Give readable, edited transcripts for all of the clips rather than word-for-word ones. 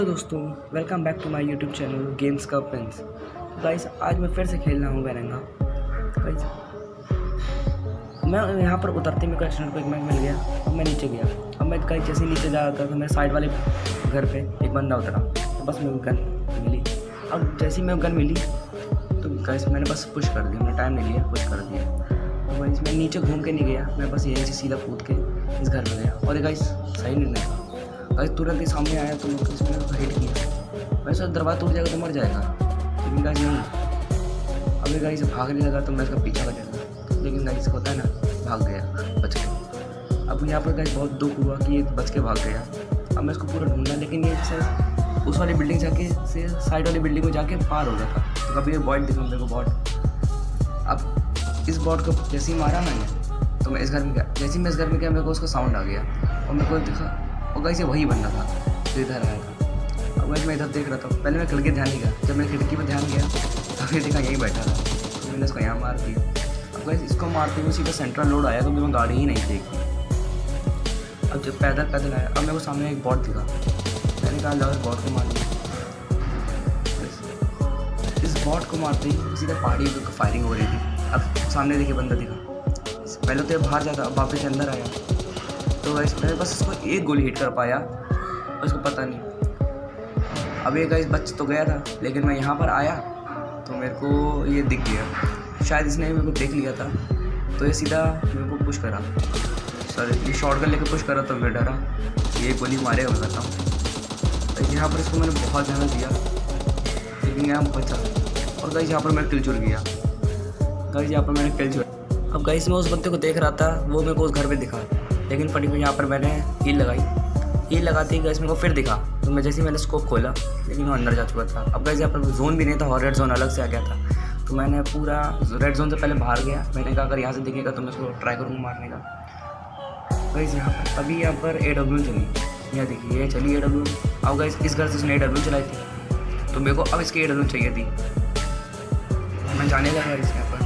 Hello दोस्तों, welcome back to my YouTube channel games का prince. Guys आज मैं फिर से खेल रहा हूँ वैरेंगा। गाइस मैं यहाँ पर उतरते मेरे को एक्सीडेंट को एक मैच मिल गया। अब मैं नीचे गया। अब मैं गाइस जैसे नीचे जा रहा था तो मेरे साइड वाले घर पे एक बंदा उतरा, तो बस मेरे को गन मिली। अब जैसे ही मैं गन मिली तो गाइस मैंने बस पुश कर दिया, मैंने टाइम नहीं लिया, पुश कर दिया। तो गाइस मैं नीचे घूम के नहीं गया, मैं बस यहीं से सीधा कूद के इस घर में गया। और गाइस सही निर्णय था। गाइस तुरंत ही सामने आया तो इसमें हिट किया। वैसे दरवाजा टूट जाएगा तो मर जाएगा, लेकिन गाइस नहीं। अभी गाइस भागने लगा तो मैं इसका पीछा करेगा, लेकिन गाइस होता है ना, भाग गया बच के। अब यहाँ पर गाइस बहुत दुख हुआ कि ये बच के भाग गया। अब मैं इसको पूरा ढूंढा, लेकिन ये शायद उस वाली बिल्डिंग जाके से साइड वाली बिल्डिंग में जाके पार हो गया था। तो कभी ये बॉट दिखा मेरे को बॉट। अब इस बॉट को जैसे ही मारा मैंने तो मैं इस घर में गया। जैसे ही मैं इस घर में गया मेरे को उसका साउंड आ गया और मेरे को दिखा और गाइस ये वही बंदा था जो इधर आया था। अब गाइस मैं इधर देख रहा था, पहले मैं खिड़की ध्यान नहीं गया। जब मैं खिड़की में ध्यान गया तो फिर देखा यही बैठा था, तो मैंने इसको यहाँ मार दिया। अब गाइस इसको मारते हुए सीधा सेंट्रल रोड आया, तो मैं गाड़ी ही नहीं देखी। अब जब पैदल पैदल आया, अब मेरे को सामने एक बॉट दिखा। मैंने कहा लो इस बॉट को मार दिया। इस बॉट को मारते ही सीधा पहाड़ी पर फायरिंग हो रही थी। अब सामने देखिए बंदा दिखा। पहले तो बाहर जाता, अब वापस अंदर आया। तो गाइस मैंने बस इसको एक गोली हिट कर पाया, उसको पता नहीं। अब ये गाइस बच तो गया था, लेकिन मैं यहाँ पर आया तो मेरे को ये दिख गया। शायद इसने मेरे को देख लिया था, तो ये सीधा मेरे को पुश करा। सर ये शॉटगन लेके पुश करा तो मैं डरा ये गोली मारेगा मैं करता हूँ। तो यहाँ पर इसको मैंने बहुत ज़्यादा दिया, लेकिन यहाँ बचा। और गाइस यहाँ पर मैं किल चुर गया। गाइस यहाँ पर मैंने किल चुर। अब गाइस मैं उस बंदे को देख रहा था, वो मेरे को उस घर पे दिखा, लेकिन फटी हुई यहाँ पर मैंने हील लगाई। हील लगाते ही गाइस मेरे को फिर दिखा, तो मैं जैसे ही मैंने स्कोप खोला, लेकिन वो अंदर जा चुका था। अब गाइस यहाँ पर जोन भी नहीं था और रेड जोन अलग से आ गया था। तो मैंने पूरा रेड जोन से पहले बाहर गया। मैंने कहा अगर यहाँ से दिखेगा तो मैं उसको ट्राई करूँगा मारने का। गाइस यहाँ पर तभी यहाँ पर AW चली, यहाँ देखिए ये चली AW। अब गाइस इस घर से उसने AW चलाई थी, तो मेरे को अब इसकी AW चाहिए थी। मैं जाने लगा इस यहाँ पर,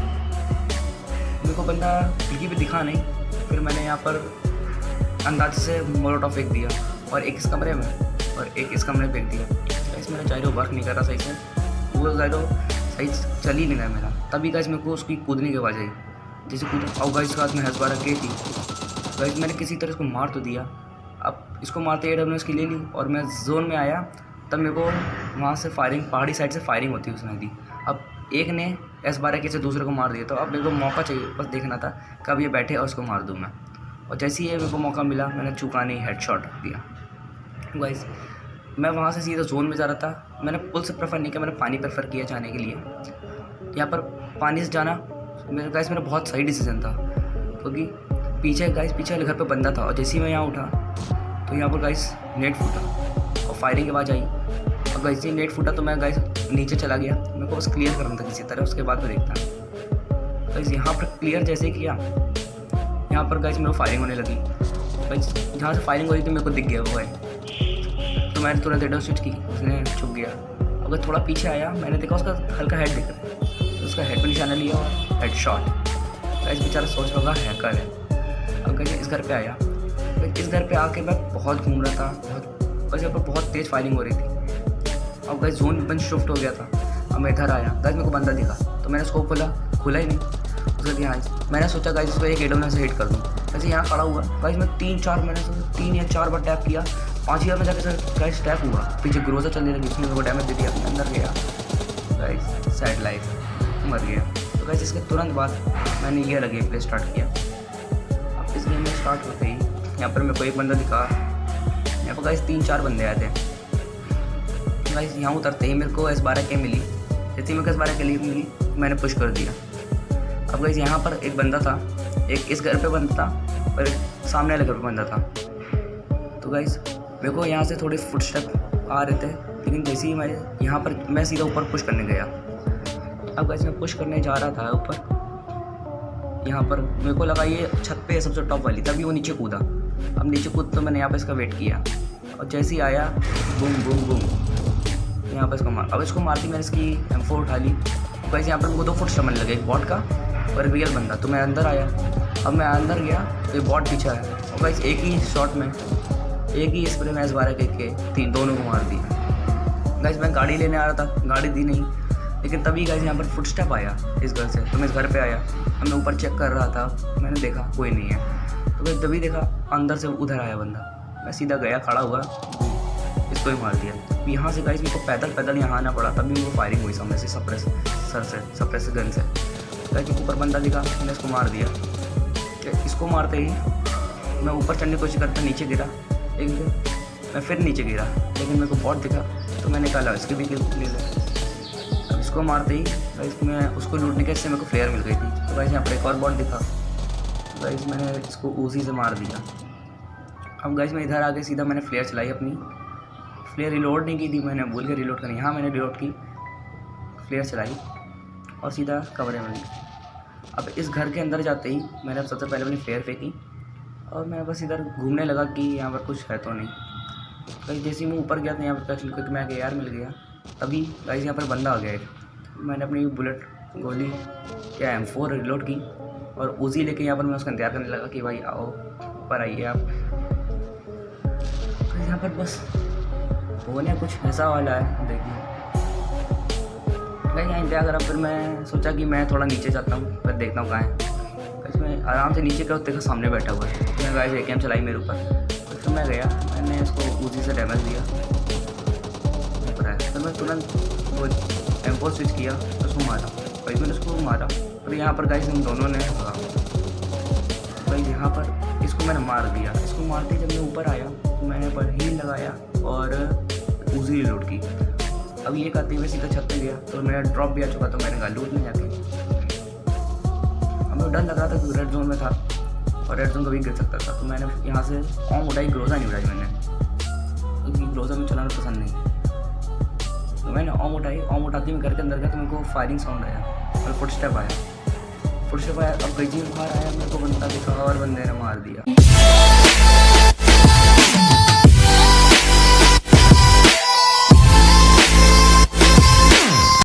मेरे को बंदा खिड़की पे दिखा नहीं। फिर मैंने यहाँ पर अंदाजे से मोलोटॉफ फेंक दिया, और एक इस कमरे में और एक इस कमरे में फेंक दिया। तो इसमें मेरा जायरो वर्क नहीं कर रहा सही से, वो जायरो सही चल ही नहीं रहा मेरा। तभी गाइस मेरे को उसकी कूदने की आवाज़ आई, जैसे कूदा। और गाइस हाथ में हज़बारा के थी। गाइस मैंने किसी तरह इसको मार तो दिया। अब इसको मारते AW इसकी ले ली, और मैं जोन में आया तब मेरे को वहाँ से फायरिंग, पहाड़ी साइड से फायरिंग होती है उसने दी। अब एक ने S12 से दूसरे को मार दिया, तो अब मेरे को मौका चाहिए, बस देखना था कब ये बैठे और उसको मार दूँ मैं। और जैसे ही मेरे को मौका मिला, मैंने चुका नहीं, हेडशॉट दिया। गाइस मैं वहाँ से सीधा जोन में जा रहा था। मैंने पुल से प्रेफर नहीं किया, मैंने पानी प्रेफर किया जाने के लिए। यहाँ पर पानी से जाना मेरा बहुत सही डिसीजन था, क्योंकि पीछे वाले घर पर बंदा था। और जैसे ही मैं यहाँ उठा तो यहाँ पर गाइस नेट फूटा और फायरिंग की आवाज़ आई। और गाइस ही नेट फूटा तो मैं गाइस नीचे चला गया। मेरे को बस क्लियर करना था किसी तरह, उसके बाद मैं देखता। गाइस यहाँ पर क्लियर जैसे किया, यहाँ पर गाइस मेरे को फायरिंग होने लगी। गाइस जहाँ से फायरिंग हो रही थी मेरे को दिख गया वो है, तो मैंने तुरंत AW स्विच की, उसने छुप गया। अगर थोड़ा पीछे आया, मैंने देखा उसका हल्का हेड दिख रहा है, तो उसका हेड पर निशाना लिया और हेडशॉट। गाइस बेचारा सोच रहा होगा हैकर है। अब गाइस इस घर पे आया। इस घर पे आके मैं बहुत घूम रहा था, बस यहाँ पर बहुत तेज़ फायरिंग हो रही थी। अब गाइस जोन बंद शिफ्ट हो गया था। अब मैं इधर आया, गाइस मेरे को बंदा दिखा, तो मैंने उसको खुला ही नहीं। उसके ध्यान मैंने सोचा गाइस इसको एक AW से हिट कर दूँ। वैसे यहाँ खड़ा हुआ गाइस, मैं 3 या 4 बार टैप किया। 5 बार में जाकर गाइस टैप हुआ, पीछे ग्रोजर चलने लगी, उसने मेरे को डैमेज दे दिया, अंदर गया। गाइस सैड लाइफ, मर गया। तो गाइस इसके तुरंत बाद मैंने ये वाला गेम प्ले स्टार्ट किया। अब इस गेम में स्टार्ट होते ही यहाँ पर मेरे को एक बंदा दिखा। यहाँ पर गाइस 3-4 बंदे आए थे। गाइस यहाँ उतरते ही मेरे को S12 के मिली। जैसे मेरे को S12 के लिए मिली, मैंने पुश कर दिया। अब गाइस यहाँ पर एक बंदा था, एक इस घर पे बंदा था और एक सामने वाले घर पे बंदा था। तो गाइस मेरे को यहाँ से थोड़े फुटस्टेप आ रहे थे, लेकिन जैसे ही मैं सीधा ऊपर पुश करने गया। अब गाइस मैं पुश करने जा रहा था ऊपर, यहाँ पर मेरे को लगा ये छत पे है सबसे टॉप वाली, तभी वो नीचे कूदा। अब नीचे कूद तो मैंने यहाँ पर इसका वेट किया, और जैसे ही आया बूम बूम बूम, यहाँ पर इसको मार। अब इसको मारती मैंने इसकी M4 उठा ली। गाइस यहाँ पर मेरे को 2 फुट समझ लगे, एक बॉट का और एक रियल बंदा। तो मैं अंदर आया। अब मैं अंदर गया तो ये बॉट पीछे आया, और गाइस एक ही शॉट में, एक ही स्प्रे में S12 के 3 दोनों को मार दिया। गाइस मैं गाड़ी लेने आ रहा था, गाड़ी दी नहीं, लेकिन तभी गाइस यहाँ पर फुटस्टेप आया इस घर से। तो मैं इस घर पे आया, अब मैं ऊपर चेक कर रहा था, मैंने देखा कोई नहीं है। तो मैं तभी देखा अंदर से उधर आया बंदा। मैं सीधा गया, खड़ा हुआ, इसको ही मार दिया। यहाँ से गाइस मेरे को पैदल यहाँ आना पड़ा, तभी मेरे को फायरिंग हुई सामने से सप्रेस गन से। गाइस ऊपर बंदा दिखा, मैंने इसको मार दिया। इसको मारते ही मैं ऊपर चढ़ने की कोशिश करता, नीचे गिरा, लेकिन मैं फिर नीचे गिरा, लेकिन मेरे को बॉट दिखा तो मैंने कहा इसकी भी किल ले लिया। अब इसको मारते ही गाइस मैं उसको लूटने के इससे मेरे को फ्लेयर मिल गई थी। तो गाइस यहाँ पर एक और बॉट दिखा, गाइस मैंने इसको उसी से मार दिया। अब गाइस मैं इधर आके सीधा मैंने फ्लेयर चलाई अपनी, फ्लेयर रिलोड नहीं की थी, मैंने भूल के रिलोड करनी। हाँ मैंने रिलोड की, फ्लेयर चलाई और सीधा कमरे में गई। अब इस घर के अंदर जाते ही मैंने सबसे पहले अपनी फ्लेयर फेंकी और मैं बस इधर घूमने लगा कि यहाँ पर कुछ है तो नहीं। गाइस जैसे ही मैं ऊपर गया था यहाँ पर क्योंकि मैं AR मिल गया, तभी गाइस यहाँ पर बंदा आ गया एक। मैंने अपनी बुलेट गोली या M4 रिलोड की और उसी लेके यहाँ पर मैं उसका इंतजार करने लगा कि भाई आओ ऊपर आइए आप। तो यहाँ पर बस होने कुछ ऐसा वाला है, देखिए भाई यहाँ इंतजार करा। फिर मैं सोचा कि मैं थोड़ा नीचे जाता हूँ, फिर देखता हूँ कहाँ है। मैं आराम से नीचे का देखा सामने बैठा हुआ है। मैं गाइस AKM चलाई मेरे ऊपर, तो फिर मैं गया, मैंने उसको उसी से डैमेज दिया ऊपर है। फिर मैं तुरंत वो M4 स्विच किया तो उसको मारा, भाई मैंने उसको मारा। और यहाँ पर गाइस हम दोनों ने भाई यहाँ पर इसको मैंने मार दिया। इसको मारते जब मैं ऊपर आया तो मैंने पर हील लगाया और उसी रिलोड की। अब ये करते हुए सीधा छत पे गया तो मेरा ड्रॉप भी आ चुका, तो मैंने गाड़ी में जाके अब मैं डर लग रहा था क्योंकि रेड जोन में था और रेड जोन कभी गिर सकता था। तो मैंने यहाँ से ऑम उठाई, ग्रोजा नहीं उठाई मैंने, क्योंकि ग्रोजा में चलाना पसंद नहीं। तो मैंने ऑम उठाई, ऑम उठाती मैं घर के अंदर गया तो मेरे को फायरिंग साउंड आया और फुटस्टेप आया। अब गजी बाहर आया, मेरे को बंदा दिखा और बंदे ने मार दिया।